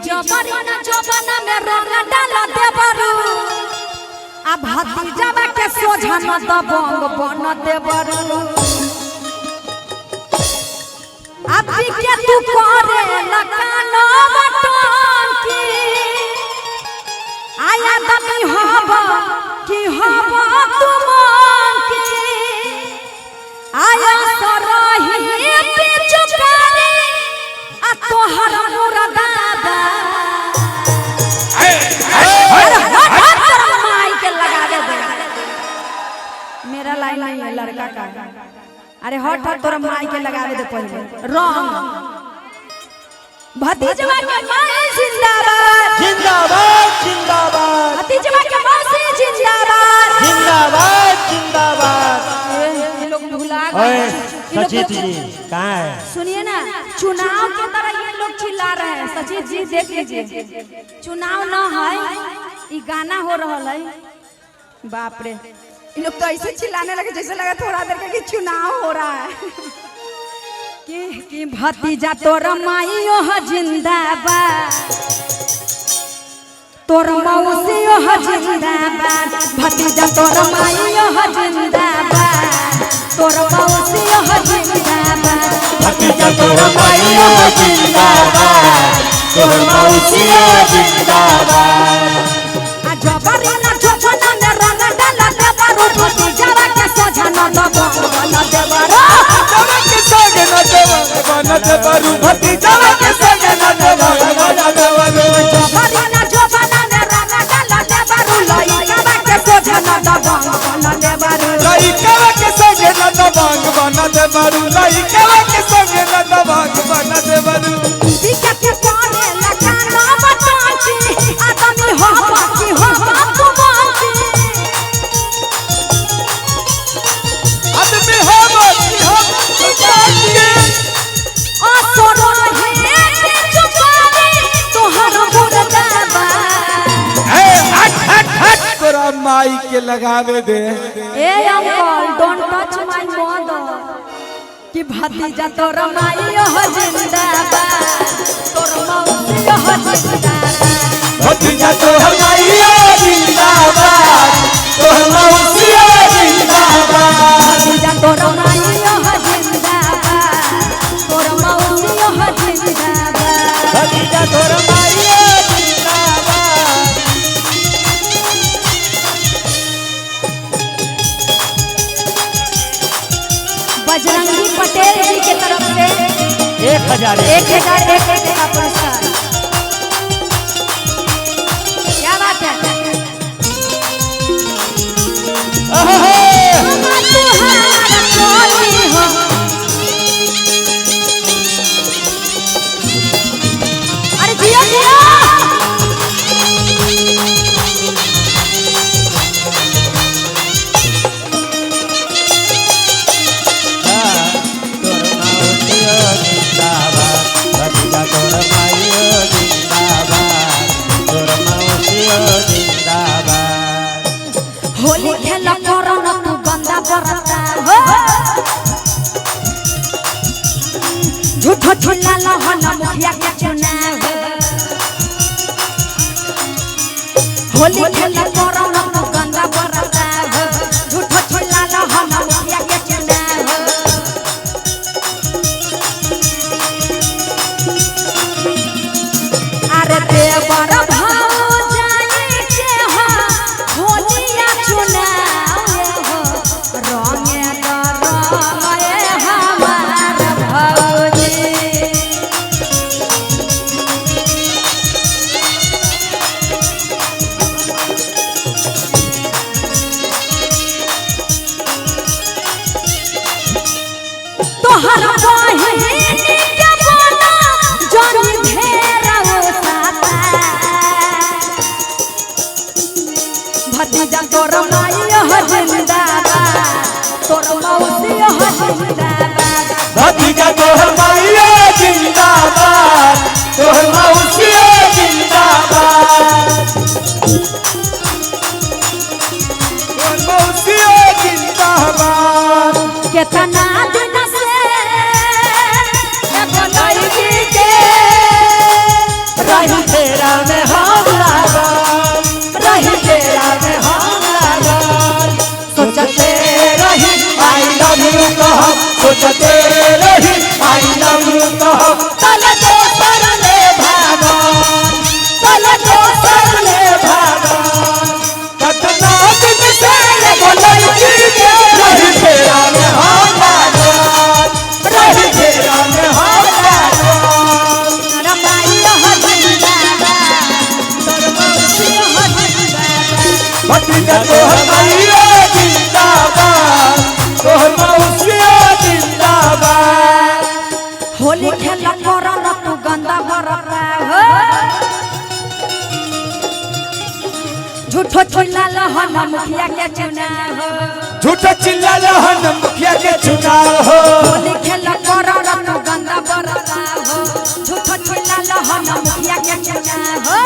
जबरी न जबना में रंग डाल देबरू आ भतीजावा के सोझा न दबंग बन देबरू अभी के तू करे लगानो बटंकी आया दमी हवा कि हवा तुमकी आया सरही पिछु करे आ तोहर मुरादा माई के लगा दे मेरा लाइन नहीं है लड़का का अरे हट हट तोरा माई के लगावे दे पहले रंग भतीजवा के माई जिंदाबाद जिंदाबाद जिंदाबाद भतीजवा के मौसी जिंदाबाद जिंदाबाद जिंदाबाद। ये लोग भुला गए सचित जी कहाँ है? सुनिए ना चुनाव के तरह ये लोग चिल्ला रहे हैं। सचित जी देख लीजिए चुनाव न है ये गाना हो रहा है। बाप रे ये लोग तो ऐसे चिल्लाने लगे जैसे लगा थोड़ा देर के चुनाव हो रहा है कि भतीजा तोरा माइयो ह जिंदाबाद तोरा मौसियो ह जिंदाबाद भतीजा तोरा माइयो ह जिंदाबाद तोरा मौसियो ह जिंदाबाद भतीजा तोरा माइयो ह जिंदाबाद तोरा मौसियो जिंदाबाद। आ जबरी न जबना में रंग डाल देबरू भतीजावा के सोझा न दबंग बन देबरू भतीजावा के संगे न दबंग बन देबरू जबरी न जबना में रंग डाल देबरू लइकावा के सोझा न दबंग बन देबरू लइकावा के संगे न दबंग बन देबरू लइकावा के संगे न दबंग बन देबरू। बिका के पाने लगानो बटंकी आदमी हो बाकी हो तुमकी आदमी हो बाकी हो तुमकी ओ सोनो हे चुपावे तोहर मुर्दाबा ए हट हट हट तोरा माई के लगावे दे। ए uncle don't touch my mother कि भतीजा तोरा माइयो हो जिंदाबाद तोरा मौसियो हो जिंदाबाद भतीजा तोरा माइयो जिंदाबाद तोरा मौसियो जिंदाबाद भतीजा तोरा माइयो हो जिंदाबाद तोरा मौसियो हो जिंदाबाद भतीजा तोरा माइयो जिंदाबाद। बजरंगी पटेल जी के तरफ से 1000 का पुरस्कार क्या बात है तुम्हारा कोई हो अरे जियो जियो भतीजा तोरा माइयो जिंदाबाद तोरा मौसियो जिंदाबाद। होली खेला करो न तू गंदा बरता हो झूठो झूला लहन मुखिया के चुनाव होली खेला करो न तू गंदा बरता हो झूठो झूला लहन मुखिया के चुनाव अरे देवर भाव जाने के हो होलिया चुनाव हो रंगे रंगे हमार भौजी तोहर बहिन के बोला जनी घेरव साता भतीजा तोरा माइयो हो जिंदाबाद तोरा मौसियो हो जिंदाबाद भतीजा तोरा माइयो जिंदाबाद तोरा मौसियो जिंदाबाद तोरा मौसियो जिंदाबाद। केतना दिन से एगो लड़की के रही रही तेरा में हम लागल रही तेरा में हम लागल सोचते रही आई लव यू कहब सोचते रही आई लव यू कहब तल दोसर ले भागल तल दोसर ले भागल कतना दिन से बोलै की रही तेरा में हम लागल रही तेरा में हम लागल रमाइया हो जिंदाबाद तोर मौसिया हो जिंदाबाद भतीजा तोहर माइया जिंदाबाद तोहर मौसिया जिंदाबाद होली खेला करो न तू गंदा बरता हो झूठो चिल्ला लहन मुखिया के चुनाव हो झूठा चिल्ला लहन मुखिया के चुनाव हो होली खेला करो न तू गंदा बरता हो झूठो चिल्ला लहन मुखिया के चुनाव हो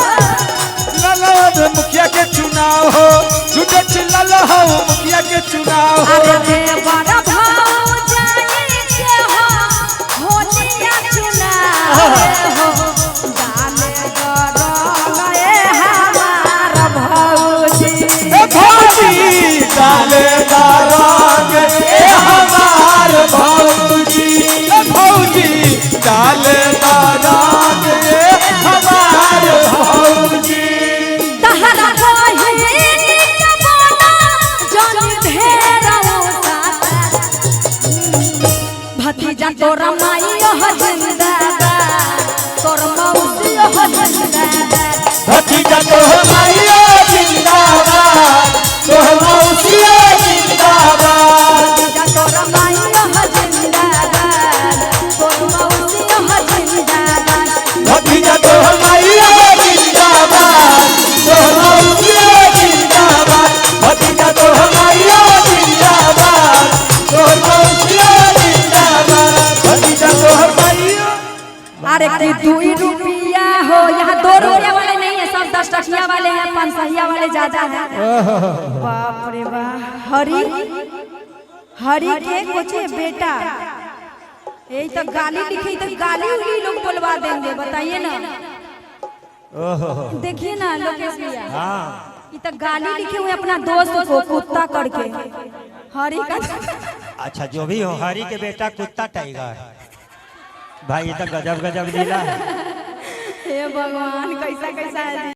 लहन मुखिया के चुनाव हो झूठा चिल्ला लहन मुखिया के चुनाव हो अरे देवर भाव जाई के हो होलिया चुनाव हो डाले गरंग ए हमार भौजी ए भौजी डाले दारंग ए हमार भौजी ए भौजी डाले दारंग ए हमार भौजी तहरा बहिन के बोला जन ढेरौ साता भतीजा तोरा माई हो जिंदाबाद तोर मौसी हो जिंदाबाद भतीजा तोहर माइया जिंदाबाद तोहर मौसिया जिंदाबाद भतीजा तोरा माई हो जिंदाबाद तोर मौसी हो जिंदाबाद भतीजा तोहर माइया जिंदाबाद तोहर मौसिया जिंदाबाद भतीजा तोहर माइया जिंदाबाद तोहर मौसिया जिंदाबाद भतीजा तोहर माइया अरे कि 2 रुपया हो यहाँ 2 रुपया वाले नहीं है सब 10 टकिया वाले हैं 5 सहिया वाले ज्यादा है बाप रे वाह हरी हरी के कोचे बेटा यही तो गाली लिखी तो गाली उली लोग बोलवा देंगे बताइए ना देखिए ना लोकेश भैया ये तो गाली लिखे हुए अपना दोस्त को कुत्ता करके हरी का अच्छा जो भी हो हरी के बेटा कुत्ता टाइगर भाई ये तो गजब गजब लीला है हे भगवान कैसा कैसा है